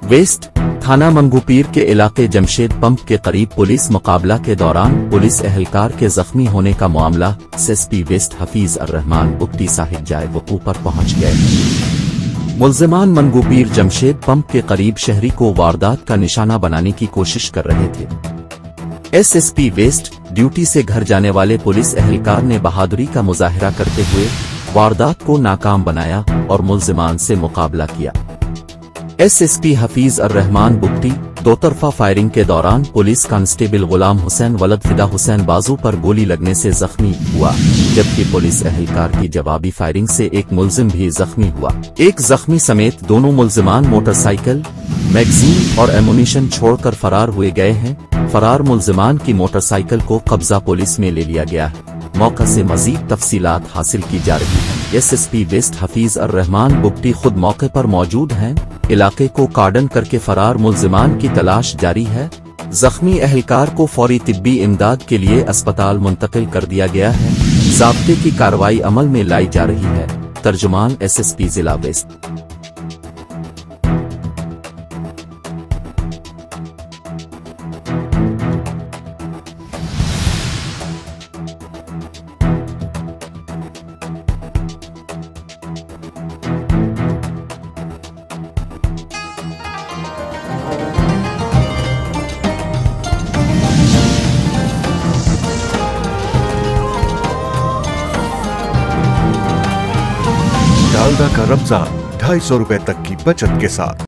Waste थाना मंगूपीर के इलाके जमशेद पंप के करीब पुलिस मुकाबला के दौरान पुलिस एहलकार के जख्मी होने का मामला एसएसपी वेस्ट हफीज अर्रहमान बुक्टी साहिब जाए वकूअ पर पहुंच गए। मुल्जिमान मंगूपीर जमशेद पंप के करीब शहरी को वारदात का निशाना बनाने की कोशिश कर रहे थे। एसएसपी वेस्ट ड्यूटी से घर जाने वाले पुलिस एहलकार ने बहादुरी का मुजाहिरा करते हुए वारदात को नाकाम बनाया और मुल्जिमान से मुकाबला किया। एसएसपी हफीज अर्रहमान बुक्टी दो तरफा फायरिंग के दौरान पुलिस कांस्टेबल गुलाम हुसैन वलद फिदा हुसैन बाजू पर गोली लगने से जख्मी हुआ, जबकि पुलिस एहलकार की जवाबी फायरिंग से एक मुल्जिम भी जख्मी हुआ। एक जख्मी समेत दोनों मुल्जिमान मोटरसाइकिल, मैगजीन और एमुनिशन छोड़कर फरार हुए गए हैं। फरार मुल्जिमान की मोटरसाइकिल को कब्जा पुलिस में ले लिया गया है। मौका से मजीद तफसीलात हासिल की जा रही है। एसएसपी वेस्ट हफीज अर्रहमान बुक्टी खुद मौके पर मौजूद हैं। इलाके को कार्डन करके फरार मुल्जिमान की तलाश जारी है। जख्मी एहलकार को फौरी तिब्बी इमदाद के लिए अस्पताल मुंतकिल कर दिया गया है। ज़ाब्ते की कार्रवाई अमल में लाई जा रही है। तर्जुमान एसएसपी जिला वेस्ट। डालडा का रमजान 250 रुपए तक की बचत के साथ।